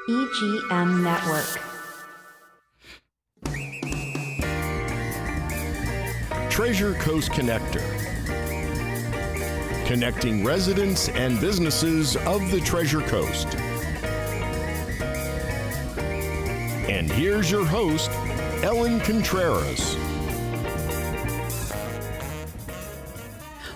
EGM Network. Treasure Coast Connector. Connecting residents and businesses of the Treasure Coast. And here's your host, Ellen Contreras.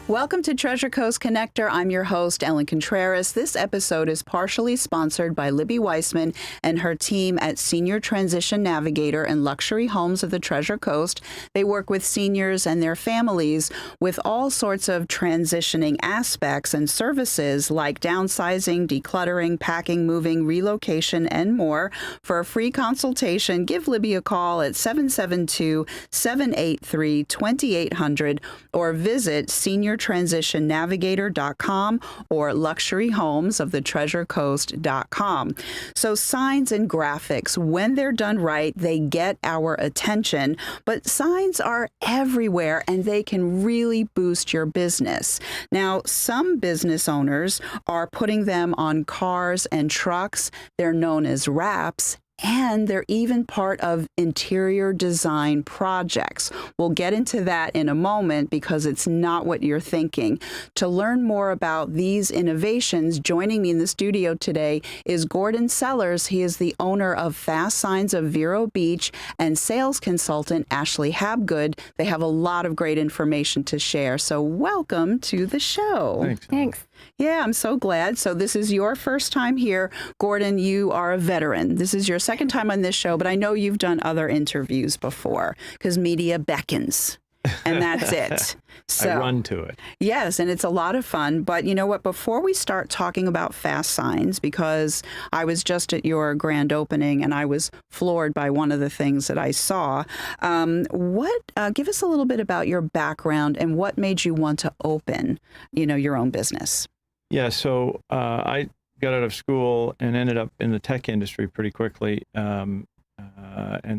Welcome to Treasure Coast Connector. I'm your host, Ellen Contreras. This episode is partially sponsored by Libby Weissman and her team at Senior Transition Navigator and Luxury Homes of the Treasure Coast. They work with seniors and their families with all sorts of transitioning aspects and services like downsizing, decluttering, packing, moving, relocation, and more. For a free consultation, give Libby a call at 772-783-2800 or visit seniortransitionnavigator.com or luxuryhomesofthetreasurecoast.com. So signs and graphics, when they're done right, they get our attention, but signs are everywhere and they can really boost your business. Now, some business owners are putting them on cars and trucks. They're known as wraps. And they're even part of interior design projects. We'll get into that in a moment because it's not what you're thinking. To learn more about these innovations, joining me in the studio today is Gordon Sellers. He is the owner of Signs of Vero Beach and sales consultant Ashley Habgood. They have a lot of great information to share. So welcome to the show. Thanks. Yeah, I'm so glad. So this is your first time here. Gordon, you are a veteran. This is your second time on this show, but I know you've done other interviews before because media beckons. And that's it. So, I run to it. Yes, and it's a lot of fun. But you know what? Before we start talking about fast signs, because I was just at your grand opening and I was floored by one of the things that I saw, give us a little bit about your background and what made you want to open, your own business. Yeah, so I got out of school and ended up in the tech industry pretty quickly and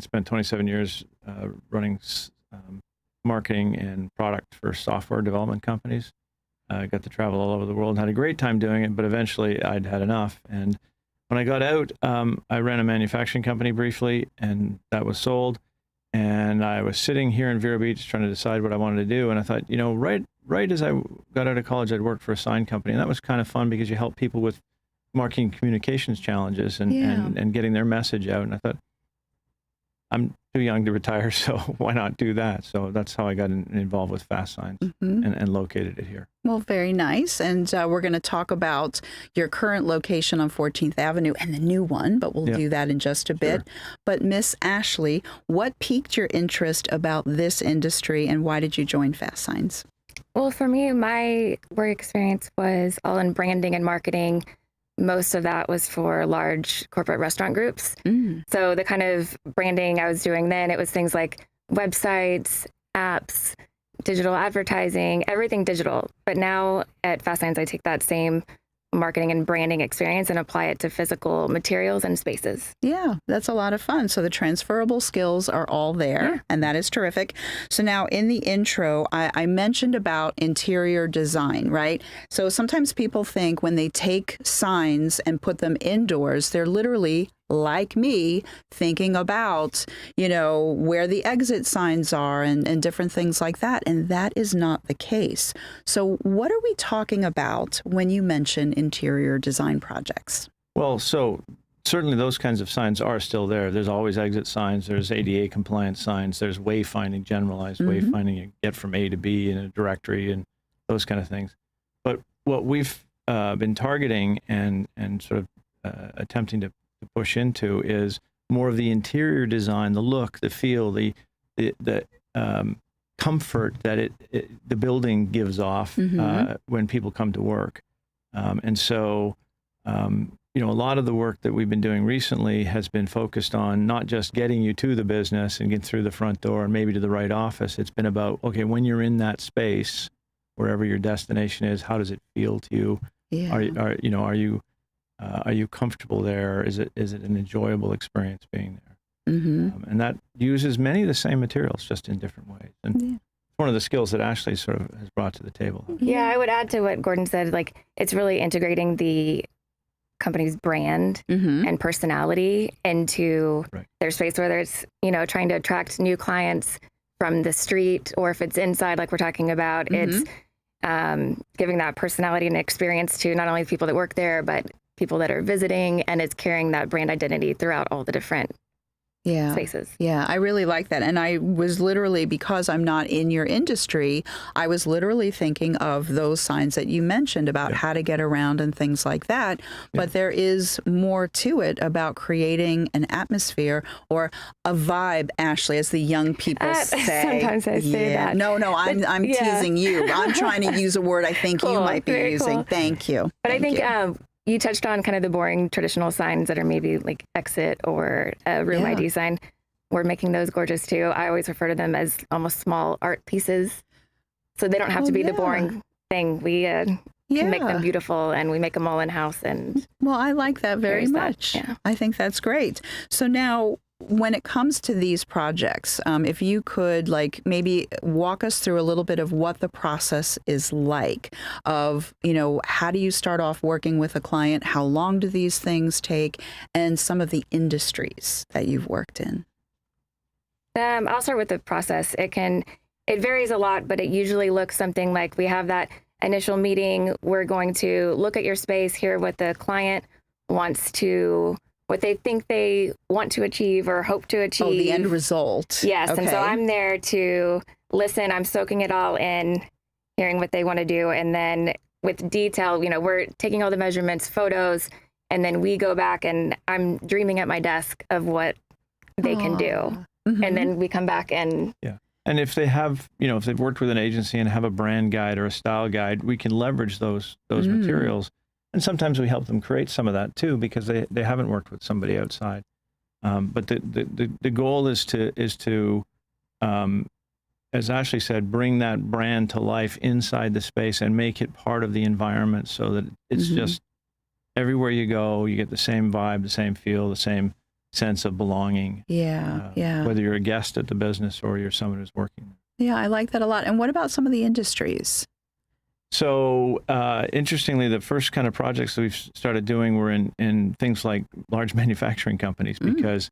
spent 27 years running marketing and product for software development companies. I got to travel all over the world and had a great time doing it, but eventually I'd had enough. And when I got out, I ran a manufacturing company briefly, and that was sold. And I was sitting here in Vero Beach trying to decide what I wanted to do. And I thought, right as I got out of college, I'd worked for a sign company. And that was kind of fun because you help people with marketing communications challenges and getting their message out. And I thought, I'm too young to retire, so why not do that? So that's how I got involved with Fast Signs and located it here. Well, very nice. And we're going to talk about your current location on 14th Avenue and the new one, but we'll do that in just a bit. But Miss Ashley, what piqued your interest about this industry and why did you join Fast Signs? Well, for me, my work experience was all in branding and marketing. Most of that was for large corporate restaurant groups. So the kind of branding I was doing then, it was things like websites, apps, digital advertising, everything digital. But now at Fast Signs, I take that same marketing and branding experience and apply it to physical materials and spaces. Yeah, that's a lot of fun. So the transferable skills are all there, and that is terrific. So now in the intro, I mentioned about interior design, right? So sometimes people think when they take signs and put them indoors, they're literally like me, thinking about, where the exit signs are and different things like that. And that is not the case. So what are we talking about when you mention interior design projects? Well, so certainly those kinds of signs are still there. There's always exit signs. There's ADA compliant signs. There's wayfinding, generalized wayfinding. You get from A to B in a directory and those kind of things. But what we've been targeting and sort of attempting to push into is more of the interior design, the look, the feel, the comfort that the building gives off when people come to work. And so, a lot of the work that we've been doing recently has been focused on not just getting you to the business and get through the front door and maybe to the right office. It's been about, okay, when you're in that space, wherever your destination is, how does it feel to you? Yeah. Are you comfortable there? Is it an enjoyable experience being there? And that uses many of the same materials, just in different ways. And one of the skills that Ashley sort of has brought to the table. Yeah, I would add to what Gordon said, it's really integrating the company's brand and personality into their space, whether it's, trying to attract new clients from the street, or if it's inside, like we're talking about, it's giving that personality and experience to not only people that work there, but people that are visiting, and it's carrying that brand identity throughout all the different spaces. Yeah, I really like that. And I was literally, because I'm not in your industry, I was literally thinking of those signs that you mentioned about how to get around and things like that. But there is more to it about creating an atmosphere or a vibe, Ashley, as the young people say. Sometimes I say that. No, I'm teasing you. I'm trying to use a word I think you might be using. Cool. Thank you. But I think you touched on kind of the boring traditional signs that are maybe like exit or a room ID sign. We're making those gorgeous too. I always refer to them as almost small art pieces. So they don't have to be the boring thing. We can make them beautiful, and we make them all in-house. And well, I like that very much. Yeah. I think that's great. So now, when it comes to these projects, if you could maybe walk us through a little bit of what the process is like of, how do you start off working with a client? How long do these things take? And some of the industries that you've worked in. I'll start with the process. It varies a lot, but it usually looks something like we have that initial meeting. We're going to look at your space, hear what the client wants to, what they think they want to achieve or hope to achieve. Oh, the end result. Yes. Okay. And so I'm there to listen. I'm soaking it all in, hearing what they want to do. And then with detail, we're taking all the measurements, photos, and then we go back and I'm dreaming at my desk of what they can do. And then we come back and... Yeah. And if they have, if they've worked with an agency and have a brand guide or a style guide, we can leverage those materials. And sometimes we help them create some of that too, because they haven't worked with somebody outside. But the goal is to as Ashley said, bring that brand to life inside the space and make it part of the environment, so that it's just everywhere you go, you get the same vibe, the same feel, the same sense of belonging. Whether you're a guest at the business or you're someone who's working. Yeah, I like that a lot. And what about some of the industries? So interestingly, the first kind of projects that we've started doing were in things like large manufacturing companies, because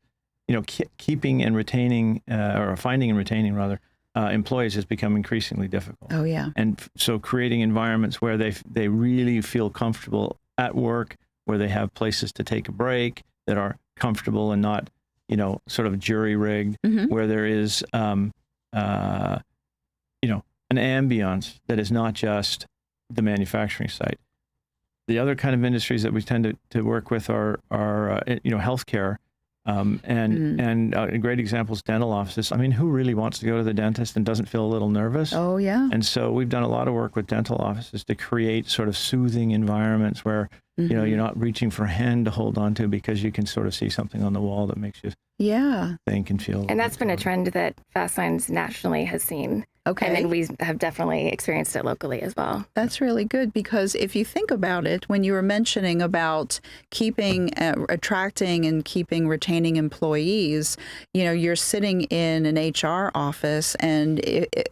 keeping and retaining or finding and retaining rather employees has become increasingly difficult. Oh yeah. And so creating environments where they really feel comfortable at work, where they have places to take a break that are comfortable and not sort of jury rigged, where there is an ambience that is not just the manufacturing site. The other kind of industries that we tend to work with are healthcare, and a great example is dental offices. I mean, who really wants to go to the dentist and doesn't feel a little nervous? Oh yeah. And so we've done a lot of work with dental offices to create sort of soothing environments where you're not reaching for a hand to hold on to, because you can sort of see something on the wall that makes you think and feel. And that's been a trend that Fast Signs nationally has seen. Okay. And then we have definitely experienced it locally as well. That's really good, because if you think about it, when you were mentioning about keeping, attracting and retaining employees, you're sitting in an HR office, and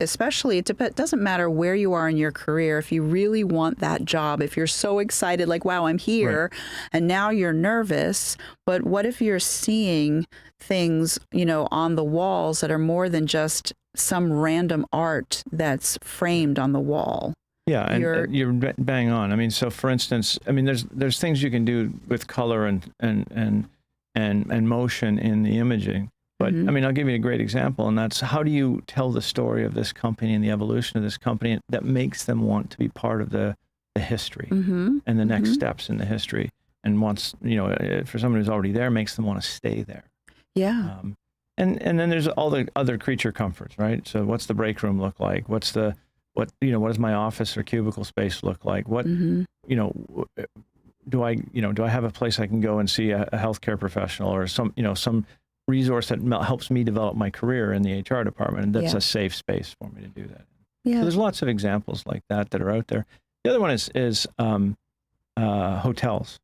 especially, it doesn't matter where you are in your career, if you really want that job, if you're so excited, like, wow, I'm here, and now you're nervous, but what if you're seeing things, on the walls that are more than just some random art that's framed on the wall? Yeah, and you're bang on. I mean, so for instance, there's things you can do with color and motion in the imaging. But I'll give you a great example, and that's, how do you tell the story of this company and the evolution of this company that makes them want to be part of the history and the next steps in the history, and wants, for someone who's already there, makes them want to stay there. Yeah. And then there's all the other creature comforts, right? So what's the break room look like? What does my office or cubicle space look like? What, do I have a place I can go and see a healthcare professional, or some resource that helps me develop my career in the HR department, and that's a safe space for me to do that. Yeah. So there's lots of examples like that are out there. The other one is hotels.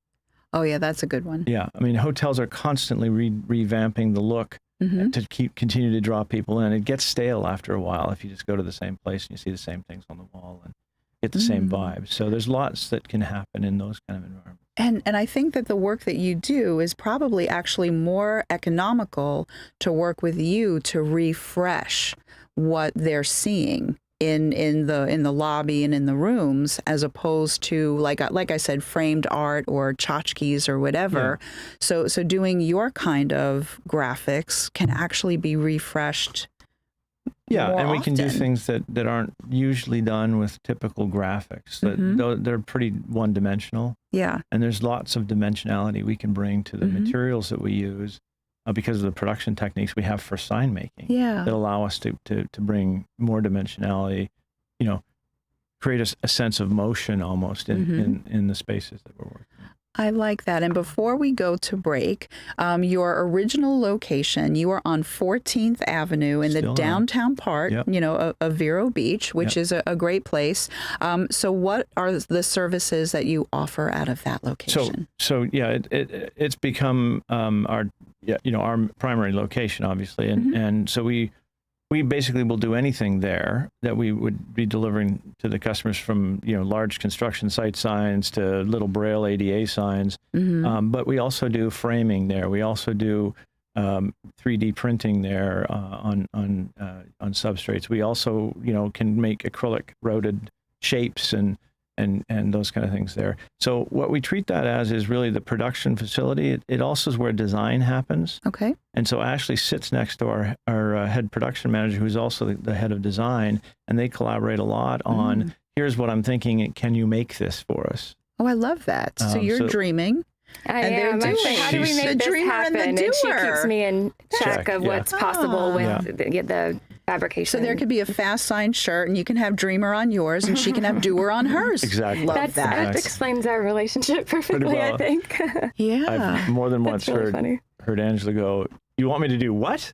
Oh yeah, that's a good one. Yeah, hotels are constantly revamping the look to continue to draw people in. It gets stale after a while if you just go to the same place and you see the same things on the wall and get the same vibe. So there's lots that can happen in those kind of environments. And I think that the work that you do is probably actually more economical to work with you to refresh what they're seeing in the lobby and in the rooms, as opposed to like I said, framed art or tchotchkes or whatever. Yeah. So doing your kind of graphics can actually be refreshed. Yeah, and we can do often. things that aren't usually done with typical graphics. They're pretty one-dimensional. Yeah. And there's lots of dimensionality we can bring to the materials that we use because of the production techniques we have for sign making. Yeah. That allow us to bring more dimensionality, create a sense of motion almost in the spaces that we're working in. I like that. And before we go to break, your original location, you are on 14th Avenue in the downtown part, of Vero Beach, which is a great place. So what are the services that you offer out of that location? So yeah, it's become our primary location, obviously. And so we basically will do anything there that we would be delivering to the customers, from large construction site signs to little Braille ADA signs. But we also do framing there. We also do 3D printing there on substrates. We also can make acrylic routed shapes and those kind of things there. So what we treat that as is really the production facility. It also is where design happens. Okay. And so Ashley sits next to our head production manager, who's also the head of design, and they collaborate a lot on, here's what I'm thinking, can you make this for us? Oh, I love that. So you're dreaming. I am. I'm like, how do we make this happen? And she keeps me in check of what's possible with the fabrication. So there could be a fast sign shirt, and you can have dreamer on yours, and she can have doer on hers. Exactly. Love that. That explains our relationship perfectly, I think. Yeah. I've more than once heard Angela go, "You want me to do what?"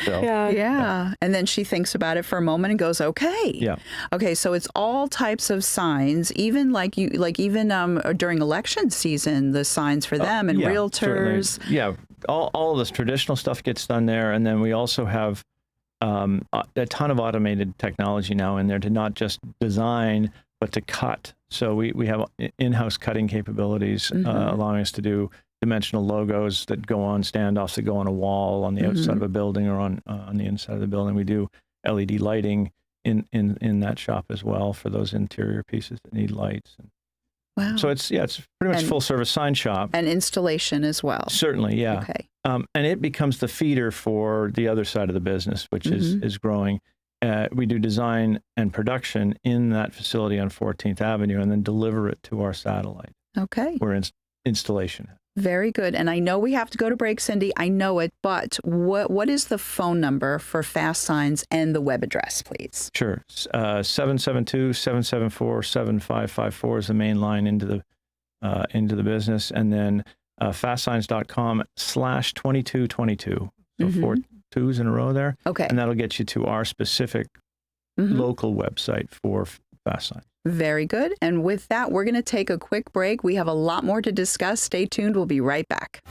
Yeah. And then she thinks about it for a moment and goes, "Okay." Yeah. Okay. So it's all types of signs, even during election season, the signs for them and realtors. Certainly. Yeah. All of this traditional stuff gets done there, and then we also have a ton of automated technology now in there to not just design, but to cut. So we have in-house cutting capabilities, allowing us to do dimensional logos that go on standoffs, that go on a wall on the outside of a building or on the inside of the building. We do LED lighting in that shop as well for those interior pieces that need lights. Wow. So it's pretty much full service sign shop. And installation as well. Certainly, yeah. Okay. And it becomes the feeder for the other side of the business, which is growing. We do design and production in that facility on 14th Avenue, and then deliver it to our satellite. Okay. Where installation. Very good. And I know we have to go to break, Cindy. I know it. But what is the phone number for Fast Signs and the web address, please? Sure. 772-774-7554 is the main line into the business. And then fastsigns.com/2222. So 4 2s in a row there. Okay. And that'll get you to our specific local website for Fast Signs. Very good. And with that, we're going to take a quick break. We have a lot more to discuss. Stay tuned. We'll be right back.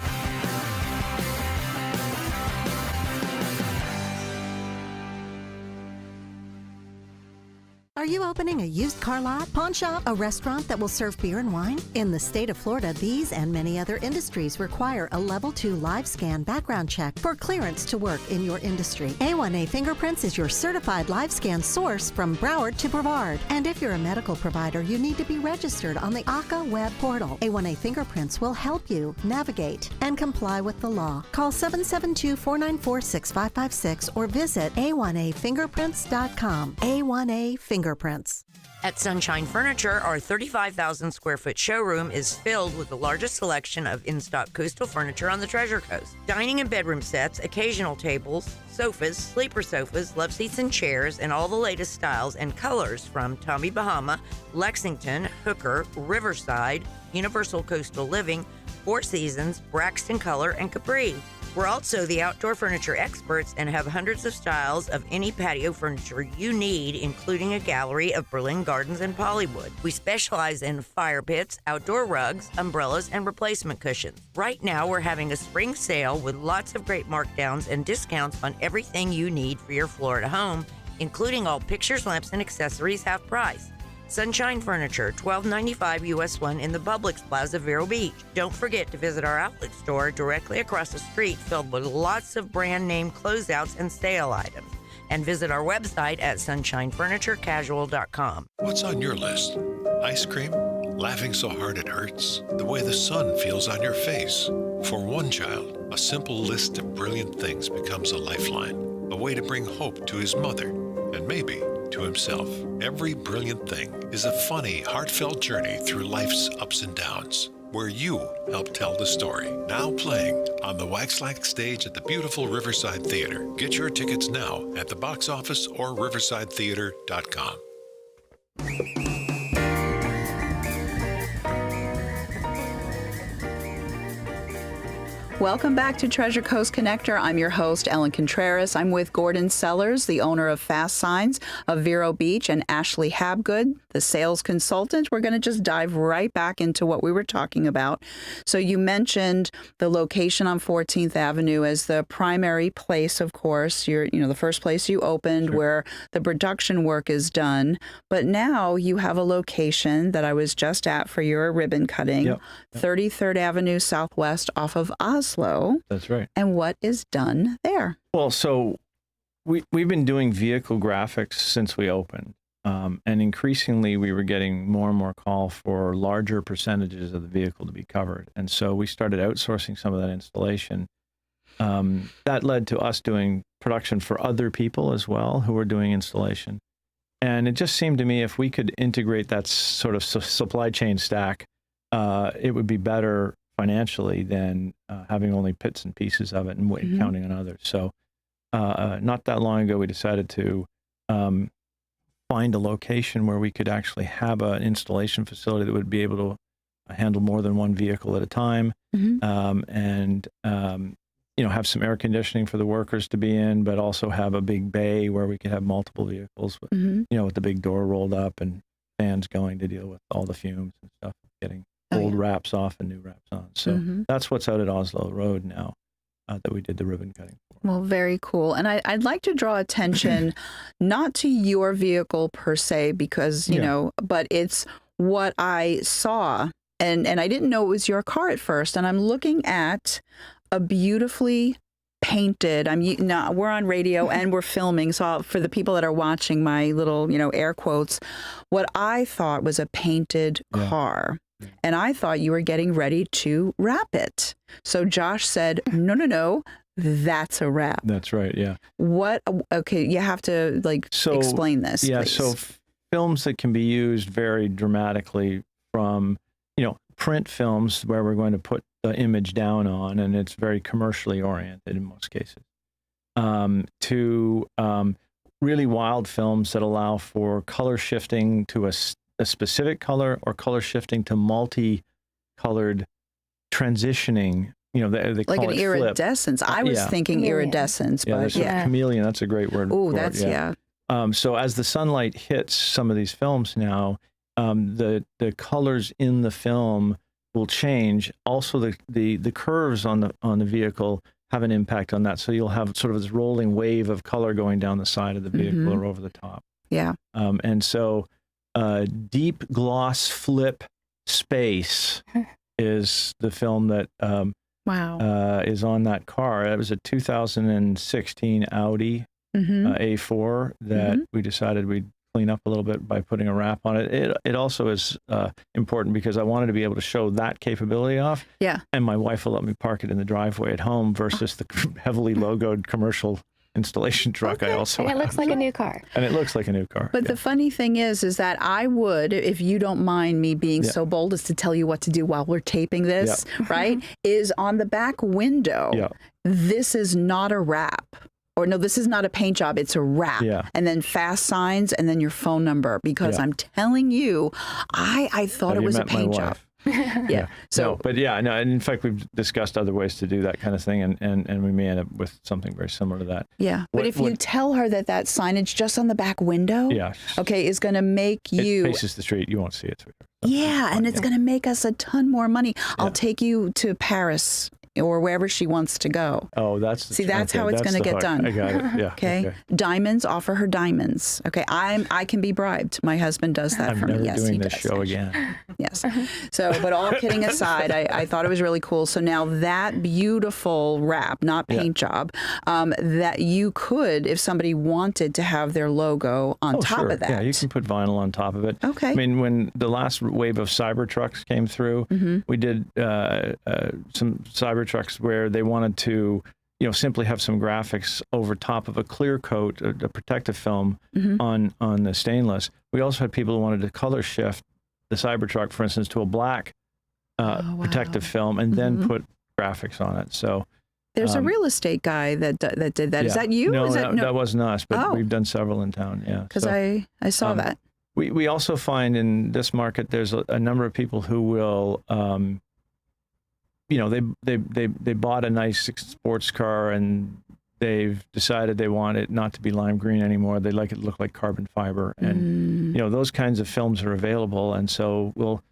Are you opening a used car lot, pawn shop, a restaurant that will serve beer and wine? In the state of Florida, these and many other industries require a Level 2 live scan background check for clearance to work in your industry. A1A Fingerprints is your certified live scan source from Broward to Brevard. And if you're a medical provider, you need to be registered on the ACA web portal. A1A Fingerprints will help you navigate and comply with the law. Call 772-494-6556 or visit a1afingerprints.com. A1A Fingerprints. At Sunshine Furniture, our 35,000 square foot showroom is filled with the largest selection of in-stock coastal furniture on the Treasure Coast. Dining and bedroom sets, occasional tables, sofas, sleeper sofas, love seats and chairs, and all the latest styles and colors from Tommy Bahama, Lexington, Hooker, Riverside, Universal Coastal Living, Four Seasons, Braxton Color, and Capri. We're also the outdoor furniture experts and have hundreds of styles of any patio furniture you need, including a gallery of Berlin Gardens and Pollywood. We specialize in fire pits, outdoor rugs, umbrellas, and replacement cushions. Right now, we're having a spring sale with lots of great markdowns and discounts on everything you need for your Florida home, including all pictures, lamps, and accessories half price. Sunshine Furniture, 1295 US 1 in the Publix Plaza, Vero Beach. Don't forget to visit our outlet store directly across the street, filled with lots of brand name closeouts and sale items. And visit our website at sunshinefurniturecasual.com. What's on your list? Ice cream? Laughing so hard it hurts? The way the sun feels on your face? For one child, a simple list of brilliant things becomes a lifeline, a way to bring hope to his mother, and maybe to himself. Every brilliant thing is a funny, heartfelt journey through life's ups and downs, where you help tell the story. Now playing on the Waxlack stage at the beautiful Riverside Theater. Get your tickets now at the box office or riversidetheater.com. Welcome back to Treasure Coast Connector. I'm your host, Ellen Contreras. I'm with Gordon Sellers, the owner of Fast Signs of Vero Beach, and Ashley Habgood, the sales consultant. We're going to just dive right back into what we were talking about. So you mentioned the location on 14th Avenue as the primary place, of course. The first place you opened, sure, where the production work is done. But now you have a location that I was just at for your ribbon cutting, yep. 33rd Avenue Southwest off of Oslo. That's right. And what is done there? Well, so we've been doing vehicle graphics since we opened. And increasingly, we were getting more and more call for larger percentages of the vehicle to be covered. And so we started outsourcing some of that installation. That led to us doing production for other people as well who were doing installation. And it just seemed to me if we could integrate that sort of supply chain stack, it would be better financially than having only bits and pieces of it and mm-hmm. counting on others. So not that long ago, we decided to find a location where we could actually have an installation facility that would be able to handle more than one vehicle at a time, mm-hmm. And have some air conditioning for the workers to be in, but also have a big bay where we could have multiple vehicles with, mm-hmm. With the big door rolled up and fans going to deal with all the fumes and stuff, getting old wraps off and new wraps on. So mm-hmm. that's what's out at Oslo Road now that we did the ribbon cutting for. Well, very cool. And I'd like to draw attention not to your vehicle per se, because, but it's what I saw. And I didn't know it was your car at first. And I'm looking at a beautifully painted, we're on radio and we're filming, so for the people that are watching my little, air quotes, what I thought was a painted car. And I thought you were getting ready to wrap it. So Josh said, no, that's a wrap. That's right, yeah. Okay, you have to explain this, please. So films that can be used vary dramatically from, print films where we're going to put the image down on, and it's very commercially oriented in most cases, to really wild films that allow for color shifting to a specific color or color shifting to multi-colored transitioning. They like call an it iridescence. I was thinking iridescence, but chameleon. That's a great word. Oh, that's So as the sunlight hits some of these films now, the colors in the film will change. Also, the curves on the vehicle have an impact on that. So you'll have sort of this rolling wave of color going down the side of the vehicle mm-hmm. or over the top. Yeah. And so Deep Gloss Flip Space is the film that is on that car. It was a 2016 Audi mm-hmm. A4 that mm-hmm. we decided we'd clean up a little bit by putting a wrap on it. It also is important because I wanted to be able to show that capability off. Yeah. And my wife will let me park it in the driveway at home versus the heavily logoed commercial installation truck I also have. And it looks like a new car. And it looks like a new car. But the funny thing is that I would, if you don't mind me being so bold as to tell you what to do while we're taping this, right, is on the back window, this is not a wrap. Or no, this is not a paint job, it's a wrap. Yeah. And then Fast Signs and then your phone number, because I'm telling you, I thought it was a paint job. So, but and in fact, we've discussed other ways to do that kind of thing, and we may end up with something very similar to that. Yeah, but if you tell her that signage just on the back window, is going to make you... It faces the street, you won't see it. And it's going to make us a ton more money. I'll take you to Paris or wherever she wants to go. Oh, that's that's how it's going to get hook. done. I got it. Yeah. Okay. Diamonds, offer her diamonds. Okay. I can be bribed. My husband does that for me. I'm never Yes, he doing this does. show again. Yes. So, but all kidding aside, I thought it was really cool. So now that beautiful wrap, not paint job, that you could, if somebody wanted to have their logo on top sure. of that. Yeah, you can put vinyl on top of it. Okay. I mean, when the last wave of Cybertrucks came through, we did some Cybertrucks where they wanted to, simply have some graphics over top of a clear coat, a protective film on the stainless. We also had people who wanted to color shift the Cybertruck, for instance, to a black protective film and then put graphics on it. So there's a real estate guy that did that. Yeah. Is that you? No, Is that wasn't us, but we've done several in town. Yeah, because I saw that. We also find in this market there's a number of people who will, they bought a nice sports car and they've decided they want it not to be lime green anymore. They like it to look like carbon fiber, and those kinds of films are available, and so we'll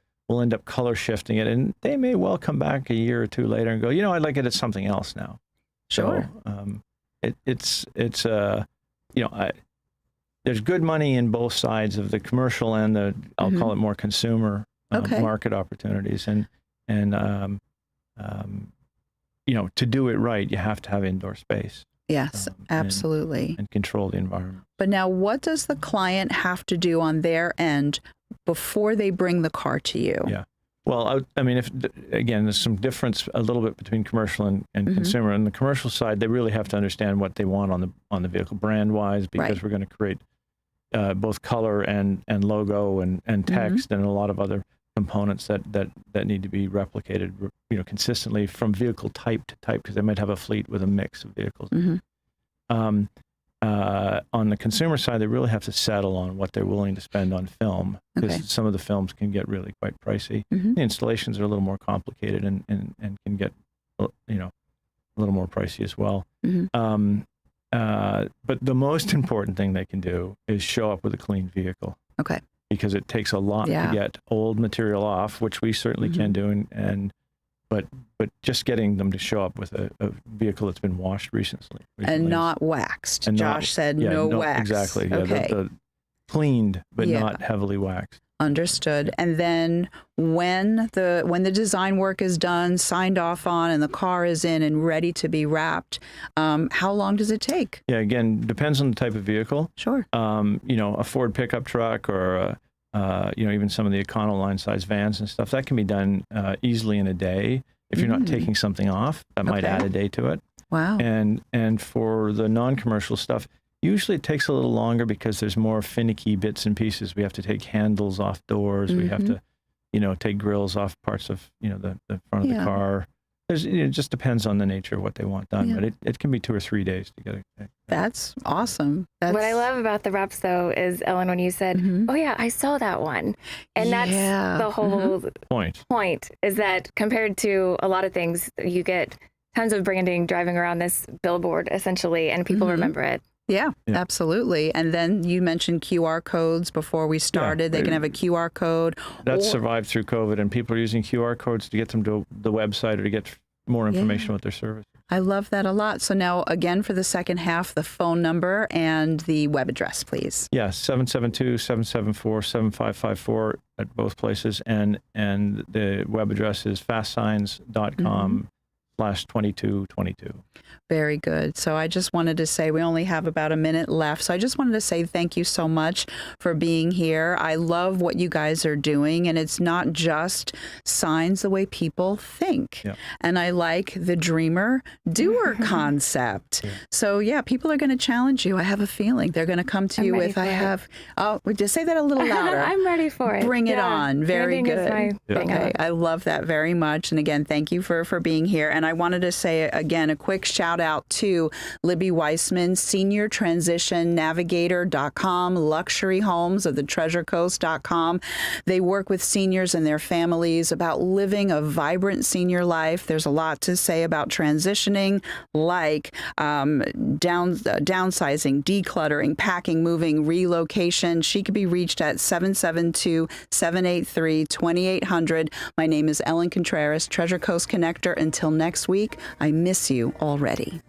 end up color shifting it, and they may well come back a year or two later and go, I'd like it as something else now. Sure. So there's good money in both sides of the commercial and the, I'll call it more consumer market opportunities. And to do it right, you have to have indoor space. Yes, absolutely. And control the environment. But now what does the client have to do on their end before they bring the car to you? Yeah. Well, there's some difference a little bit between commercial and consumer. On the commercial side, they really have to understand what they want on the vehicle brand-wise, because we're going to create both color and logo and text and a lot of other components that need to be replicated, consistently from vehicle type to type, because they might have a fleet with a mix of vehicles. On the consumer side, they really have to settle on what they're willing to spend on film, because some of the films can get really quite pricey. The installations are a little more complicated and can get, a little more pricey as well. But the most important thing they can do is show up with a clean vehicle. Okay. Because it takes a lot to get old material off, which we certainly can do, but just getting them to show up with a vehicle that's been washed recently and not waxed. And Josh said no wax. Exactly. Yeah, the cleaned but not heavily waxed. Understood. And then when the design work is done, signed off on, and the car is in and ready to be wrapped, how long does it take? Yeah, again, depends on the type of vehicle. Sure. A Ford pickup truck or even some of the Econoline size vans and stuff, that can be done easily in a day. If you're not taking something off, that might add a day to it. Wow. And for the non-commercial stuff, usually it takes a little longer because there's more finicky bits and pieces. We have to take handles off doors. We have to, take grills off parts of, the front of the car. It just depends on the nature of what they want done, but it can be 2 or 3 days to get it. That's awesome. What I love about the wraps, though, is, Ellen, when you said, oh, yeah, I saw that one. And that's the whole point, is that compared to a lot of things, you get tons of branding driving around this billboard, essentially, and people remember it. Yeah, absolutely. And then you mentioned QR codes before we started. They can have a QR code. That survived through COVID, and people are using QR codes to get them to the website or to get more information about their service. I love that a lot. So now, again, for the second half, the phone number and the web address, please. Yeah, 772-774-7554 at both places. And the web address is fastsigns.com/2222. Very good. So I just wanted to say, we only have about a minute left. So I just wanted to say thank you so much for being here. I love what you guys are doing. And it's not just signs the way people think. Yeah. And I like the dreamer doer concept. Yeah. So people are going to challenge you. I have a feeling they're going to come to you with, just say that a little louder. I'm ready for it. Bring it on. Very good. Is my thing. Okay. I love that very much. And again, thank you for being here. And I wanted to say again, a quick shout out to Libby Weissman, Senior Transition Navigator.com, Luxury Homes of the Treasure Coast.com. They work with seniors and their families about living a vibrant senior life. There's a lot to say about transitioning, like downsizing, decluttering, packing, moving, relocation. She could be reached at 772-783-2800. My name is Ellen Contreras, Treasure Coast Connector. Until next next week. I miss you already.